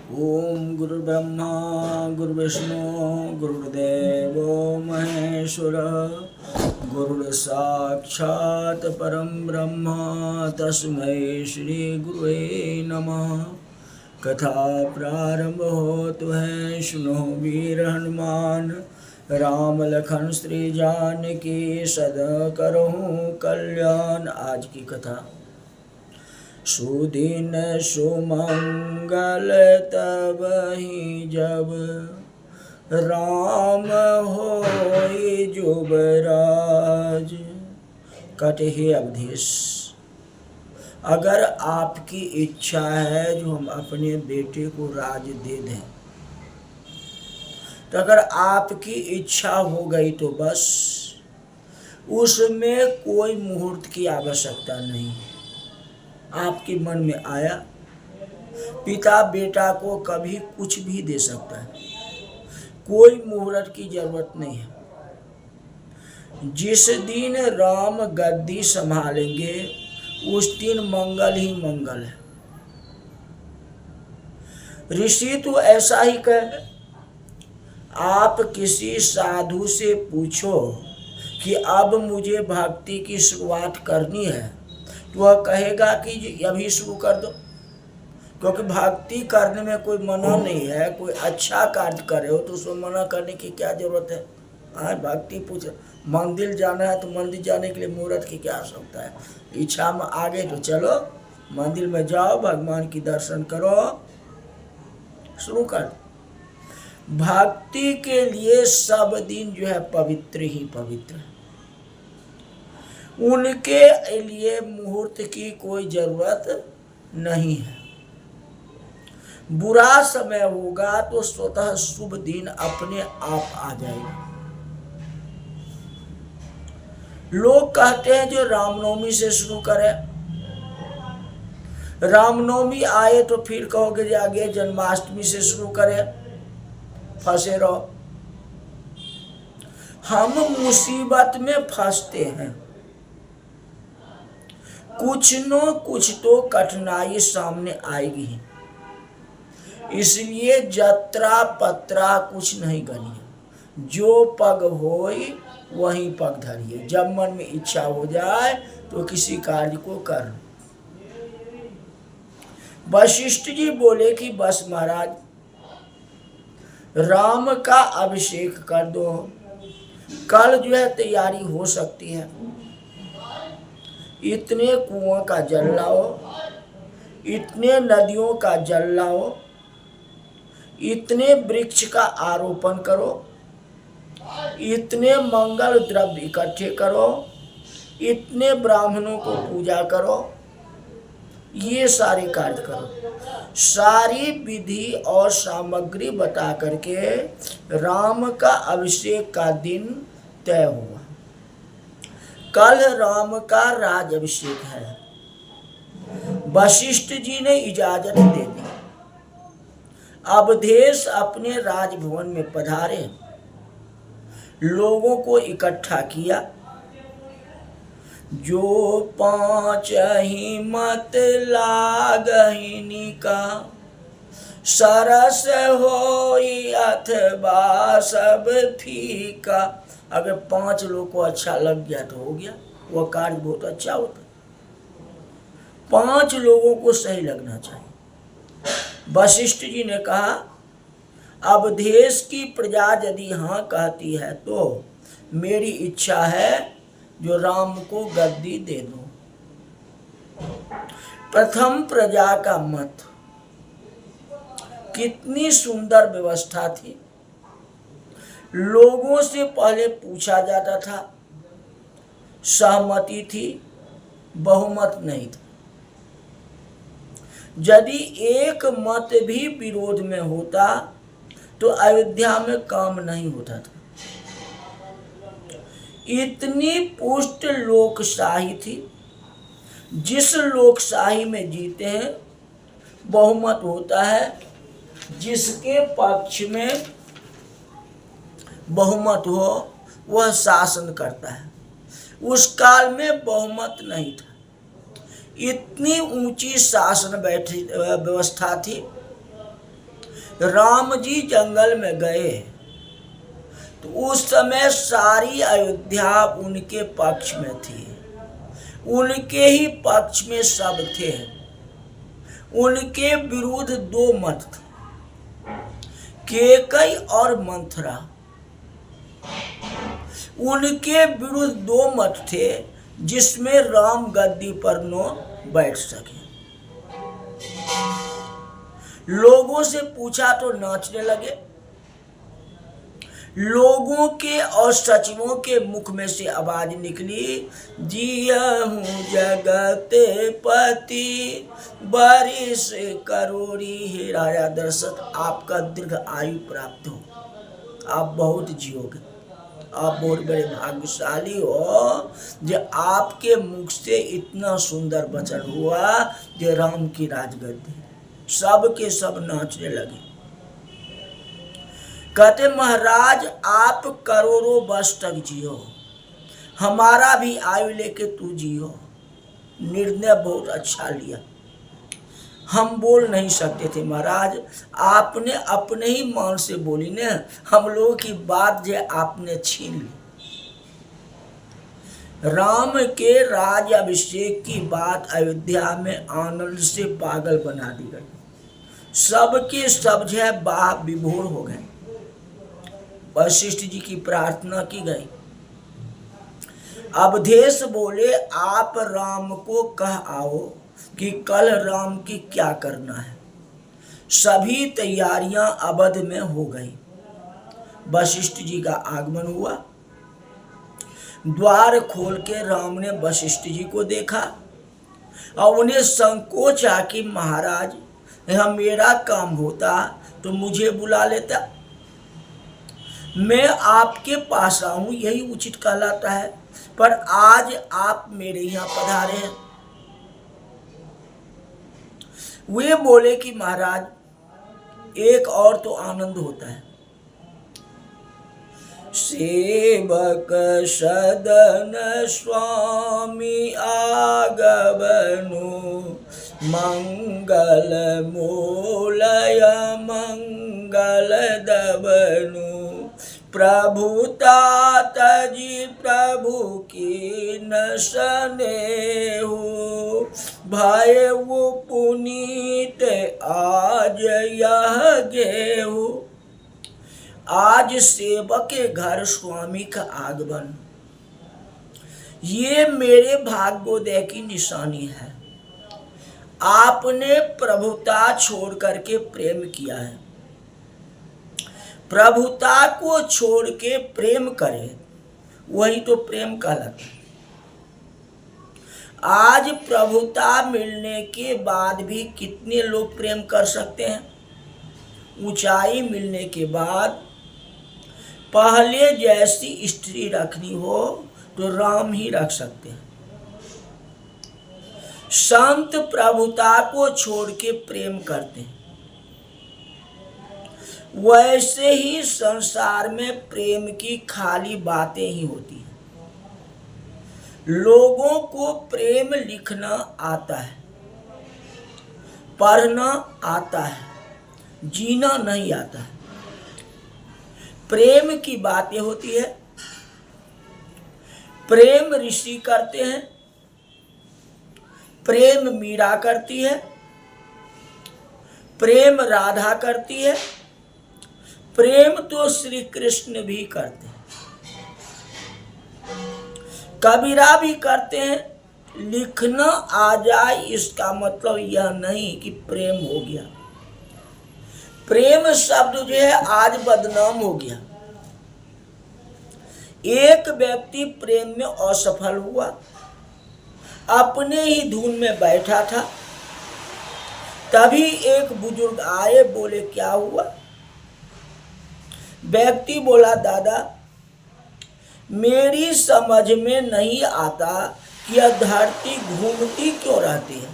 ओम गुरुर्ब्रह्मा गुरुर्विष्णु गुरुर्देवो महेश्वरः गुरुर्साक्षात् परं ब्रह्म तस्मै श्री गुरुवे नमः। कथा प्रारंभ होतु है, सुनो वीर हनुमान राम लखन श्री जानकी सदा करहूँ कल्याण। आज की कथा सुदीन सुमंगल तबहि जब राम होई जुबराज। कहते हे अवधेश, अगर आपकी इच्छा है जो हम अपने बेटे को राज दे दें, तो अगर आपकी इच्छा हो गई तो बस, उसमें कोई मुहूर्त की आवश्यकता नहीं है। आपके मन में आया, पिता बेटा को कभी कुछ भी दे सकता है, कोई मुहूर्त की जरूरत नहीं है। जिस दिन राम गद्दी संभालेंगे उस दिन मंगल ही मंगल है। ऋषि तो ऐसा ही कहे, आप किसी साधु से पूछो कि अब मुझे भक्ति की शुरुआत करनी है, तो वह कहेगा कि अभी शुरू कर दो, क्योंकि भक्ति करने में कोई मना नहीं है। कोई अच्छा कार्य करे हो तो उसमें मना करने की क्या जरूरत है। हाँ, भक्ति पूछ, मंदिर जाना है तो मंदिर जाने के लिए मुहूर्त की क्या आवश्यकता है। इच्छा में आगे तो चलो, मंदिर में जाओ, भगवान की दर्शन करो, शुरू कर। भक्ति के लिए सब दिन जो है पवित्र ही पवित्र है। उनके लिए मुहूर्त की कोई जरूरत नहीं है। बुरा समय होगा तो स्वतः शुभ दिन अपने आप आ जाएगा। लोग कहते हैं जो रामनवमी से शुरू करें, रामनवमी आए तो फिर कहोगे जो आगे जन्माष्टमी से शुरू करें, फंसे रहो। हम मुसीबत में फंसते हैं, कुछ न कुछ तो कठिनाई सामने आएगी, इसलिए जत्रा पत्रा कुछ नहीं करिए। जो पग होई वहीं पग धरिए। जब मन में इच्छा हो जाए तो किसी कार्य को कर। वशिष्ठ जी बोले कि बस महाराज, राम का अभिषेक कर दो, कल जो है तैयारी हो सकती है। इतने कुआं का जल लाओ, इतने नदियों का जल लाओ, इतने वृक्ष का आरोपण करो, इतने मंगल द्रव्य इकट्ठे करो, इतने ब्राह्मणों को पूजा करो, ये सारे कार्य करो। सारी विधि और सामग्री बता करके राम का अभिषेक का दिन तय हुआ। कल राम का राज अभिषेक है। वशिष्ठ जी ने इजाजत दे दी। अवधेश अपने राजभवन में पधारे, लोगों को इकट्ठा किया। जो पांच ही मत लागहिनी का, सरस होई अथवा सब फीका। अगर 5 लोग को अच्छा लग गया तो हो गया, वह कार्य बहुत अच्छा होता है। 5 लोगों को सही लगना चाहिए। वशिष्ठ जी ने कहा, अवधेश की प्रजा यदि हाँ कहती है तो मेरी इच्छा है जो राम को गद्दी दे दो। प्रथम प्रजा का मत। कितनी सुंदर व्यवस्था थी। लोगों से पहले पूछा जाता था, सहमति थी, बहुमत नहीं था। यदि एक मत भी विरोध में होता तो अयोध्या में काम नहीं होता था। इतनी पुष्ट लोकशाही थी। जिस लोकशाही में जीते हैं बहुमत होता है, जिसके पक्ष में बहुमत हो वह शासन करता है। उस काल में बहुमत नहीं था। इतनी ऊंची शासन व्यवस्था थी राम जी जंगल में गए तो उस समय सारी अयोध्या उनके पक्ष में थी, उनके ही पक्ष में सब थे। उनके विरुद्ध दो मत थे, केकई और मंथरा। उनके विरुद्ध दो मत थे जिसमें राम गद्दी पर न बैठ सके। लोगों से पूछा तो नाचने लगे। लोगों के और सचिवों के मुख में से आवाज निकली, जिया हूँ जगते पति बारिश करोड़ी। हे राजा दशरथ, आपका दीर्घ आयु प्राप्त हो, आप बहुत जियोगे, आप बहुत बड़े भाग्यशाली हो जो आपके मुख से इतना सुंदर वचन हुआ जो राम की राजगद्दी। सब के सब नाचने लगे। कहते महाराज आप करोड़ों वर्ष तक जियो, हमारा भी आयु लेके तू जियो। निर्णय बहुत अच्छा लिया। हम बोल नहीं सकते थे महाराज, आपने अपने ही मान से बोली ने, हम लोगों की बात जो आपने छीन ली। राम के राज अभिषेक की बात अयोध्या में आनंद से पागल बना दी गई। सबके सब जो है बाह विभोर हो गए। वशिष्ठ जी की प्रार्थना की गई। अवधेश बोले आप राम को कह आओ कि कल राम की क्या करना है। सभी तैयारियां अवध में हो गई। वशिष्ठ जी का आगमन हुआ। द्वार खोल के राम ने वशिष्ठ जी को देखा और उन्हें संकोच आ कि महाराज यह मेरा काम होता तो मुझे बुला लेता, मैं आपके पास आऊं यही उचित कहलाता है, पर आज आप मेरे यहाँ पधारे हैं। वे बोले कि महाराज एक और तो आनंद होता है। सेवक सदन स्वामी आगमनु मंगल मूलय मंगल दबनु। प्रभुता तजी प्रभु की न स्नेहु भय वो पुनीत आज यह गेहु। आज सेवक के घर स्वामी का आगमन ये मेरे भाग्योदय की निशानी है। आपने प्रभुता छोड़ करके प्रेम किया है। प्रभुता को छोड़ के प्रेम करे वही तो प्रेम कहलाता है। आज प्रभुता मिलने के बाद भी कितने लोग प्रेम कर सकते हैं। ऊंचाई मिलने के बाद पहले जैसी स्त्री रखनी हो तो राम ही रख सकते हैं। संत प्रभुता को छोड़ के प्रेम करते हैं। वैसे ही संसार में प्रेम की खाली बातें ही होती हैं। लोगों को प्रेम लिखना आता है, पढ़ना आता है, जीना नहीं आता है। प्रेम की बातें होती है। प्रेम ऋषि करते हैं, प्रेम मीरा करती है, प्रेम राधा करती है, प्रेम तो श्री कृष्ण भी करते हैं, कबीरा भी करते हैं। लिखना आ जाए इसका मतलब यह नहीं कि प्रेम हो गया। प्रेम शब्द जो है आज बदनाम हो गया। एक व्यक्ति प्रेम में असफल हुआ, अपने ही धुन में बैठा था। तभी एक बुजुर्ग आए, बोले क्या हुआ। व्यक्ति बोला दादा मेरी समझ में नहीं आता कि यह धरती घूमती क्यों रहती है।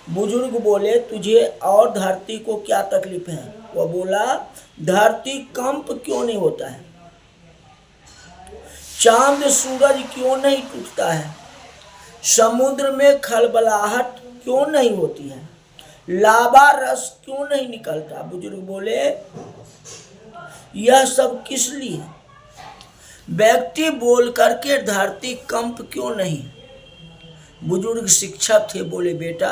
बुजुर्ग बोले तुझे और धरती को क्या तकलीफ है। वह बोला धरती कंप क्यों नहीं होता है, चांद सूरज क्यों नहीं टूटता है, समुद्र में खलबलाहट क्यों नहीं होती है, लाबा रस क्यों नहीं निकलता? बुजुर्ग बोले यह सब किस लिए? व्यक्ति बोल करके धरती कंप क्यों नहीं? बुजुर्ग शिक्षक थे, बोले बेटा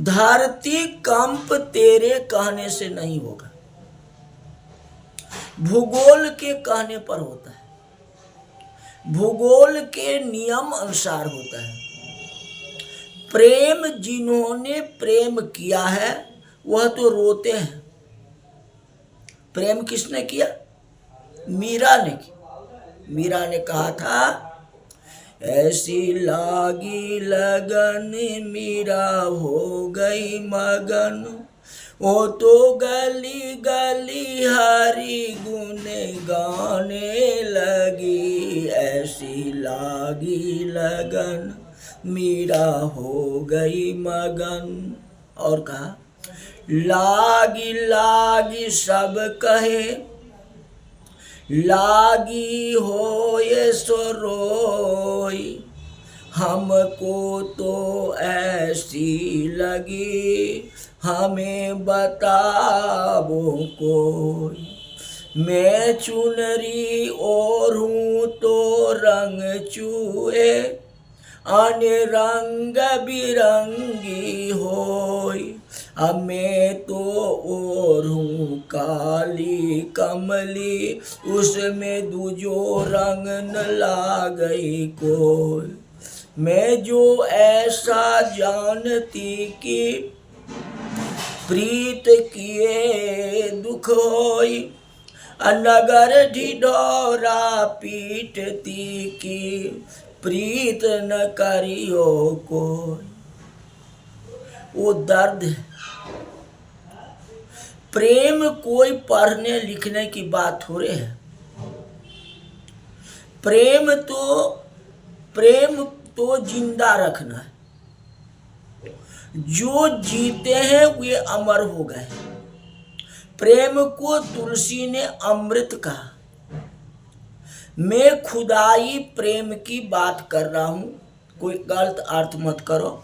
धरती कंप तेरे कहने से नहीं होगा, भूगोल के कहने पर होता है, भूगोल के नियम अनुसार होता है। प्रेम जिन्होंने प्रेम किया है वह तो रोते हैं। प्रेम किसने किया? मीरा ने की। मीरा ने कहा था ऐसी लागी लगन मीरा हो गई मगन, वो तो गली गली हरि गुण गाने लगी। ऐसी लागी लगन मीरा हो गई मगन। और कहा लागी लागी सब कहे, लागी हो ये सो रोई, हमको तो ऐसी लगी हमें बताओ कोई। मैं चुनरी ओढ़ूं तो रंग चुए, अन्य रंग बिरंगी होई। अब मैं तो ओढ़ूं काली कमली, उसमें दूजो रंग न लागई कोई। मैं जो ऐसा जानती कि प्रीत किए दुख होई, नगर ढिढोरा पीटती की प्रीत न करियो कोई। वो दर्द है। प्रेम कोई पढ़ने लिखने की बात थोड़े है। प्रेम तो जिंदा रखना है। जो जीते हैं वे अमर हो गए। प्रेम को तुलसी ने अमृत कहा। मैं खुदाई प्रेम की बात कर रहा हूं, कोई गलत अर्थ मत करो।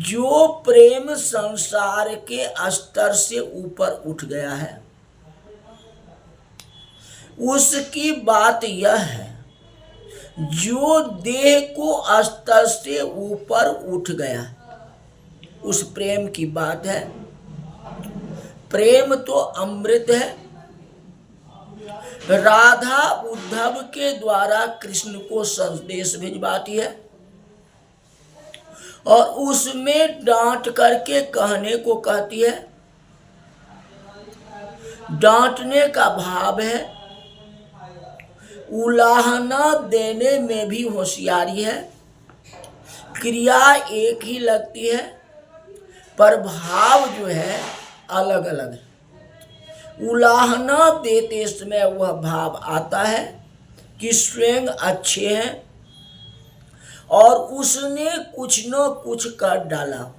जो प्रेम संसार के स्तर से ऊपर उठ गया है उसकी बात यह है, जो देह को स्तर से ऊपर उठ गया उस प्रेम की बात है। प्रेम तो अमृत है। राधा उद्धव के द्वारा कृष्ण को संदेश भिजवाती है और उसमें डांट करके कहने को कहती है। डांटने का भाव है, उलाहना देने में भी होशियारी है। क्रिया एक ही लगती है पर भाव जो है अलग अलग है। उलाहना देते समय वह भाव आता है कि स्वयं अच्छे हैं और उसने कुछ न कुछ कर डाला।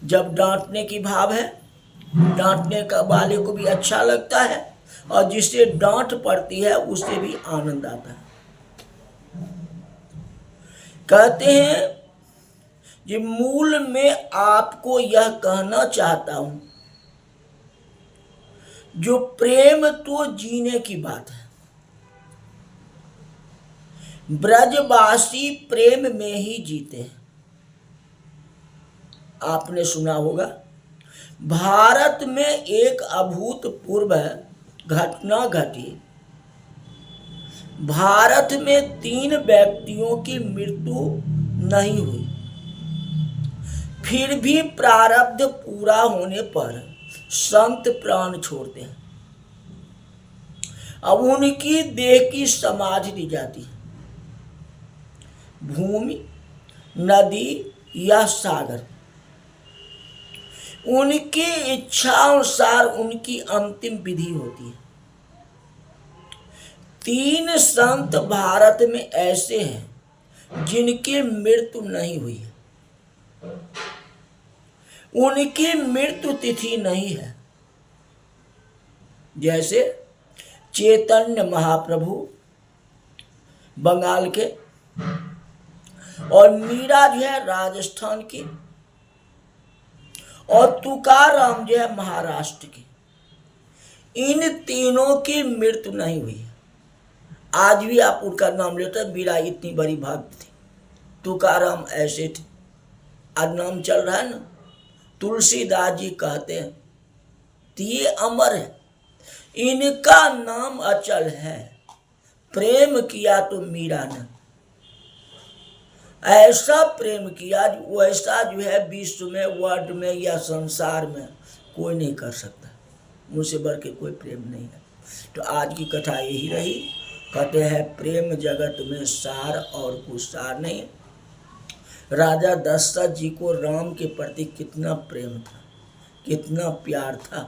जब डांटने की भाव है, डांटने का वाले को भी अच्छा लगता है और जिससे डांट पड़ती है उससे भी आनंद आता है। कहते हैं कि मूल में आपको यह कहना चाहता हूं, जो प्रेम तो जीने की बात है। ब्रजवासी प्रेम में ही जीते हैं। आपने सुना होगा भारत में एक अभूतपूर्व घटना घटी। भारत में 3 व्यक्तियों की मृत्यु नहीं हुई, फिर भी प्रारब्ध पूरा होने पर संत प्राण छोड़ते हैं। अब उनकी देह की समाधि दी जाती है। भूमि, नदी या सागर, उनकी इच्छा अनुसार उनकी अंतिम विधि होती है। 3 संत भारत में ऐसे हैं जिनकी मृत्यु नहीं हुई है। उनकी मृत्यु तिथि नहीं है। जैसे चैतन्य महाप्रभु बंगाल के, और मीरा जो है राजस्थान की, और तुकाराम जो है महाराष्ट्र की। इन तीनों की मृत्यु नहीं हुई। आज भी आप उनका नाम लेते हैं। मीरा इतनी बड़ी भक्त थी, तुकाराम ऐसे थे। आज नाम चल रहा है ना, तुलसीदास जी कहते हैं, तो ये अमर है, इनका नाम अचल है। प्रेम किया तो मीरा ने ऐसा प्रेम किया, वैसा जो है विश्व में, वर्ल्ड में या संसार में कोई नहीं कर सकता। मुझसे बढ़ के कोई प्रेम नहीं है। तो आज की कथा यही रही। कहते हैं प्रेम जगत में सार और कुछ सार नहीं। राजा दशरथ जी को राम के प्रति कितना प्रेम था, कितना प्यार था।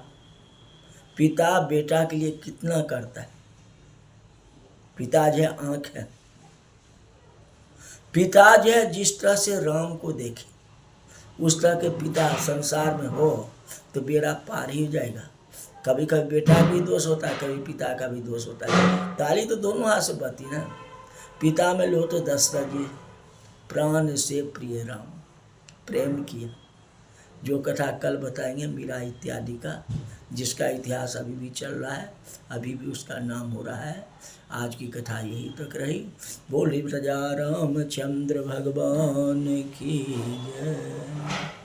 पिता बेटा के लिए कितना करता है। पिता जो है आँख है। पिता जो है जिस तरह से राम को देखे, उस तरह के पिता संसार में हो तो बेड़ा पार ही जाएगा। कभी कभी बेटा भी दोष होता है, कभी पिता का भी दोष होता है। ताली तो दोनों हाथ से बहती ना। पिता में लो तो दशरथ जी प्राण से प्रिय राम, प्रेम किया। जो कथा कल बताएंगे मीरा इत्यादि का, जिसका इतिहास अभी भी चल रहा है, अभी भी उसका नाम हो रहा है। आज की कथा यही तक रही। बोली प्रजा रामचंद्र भगवान की जय।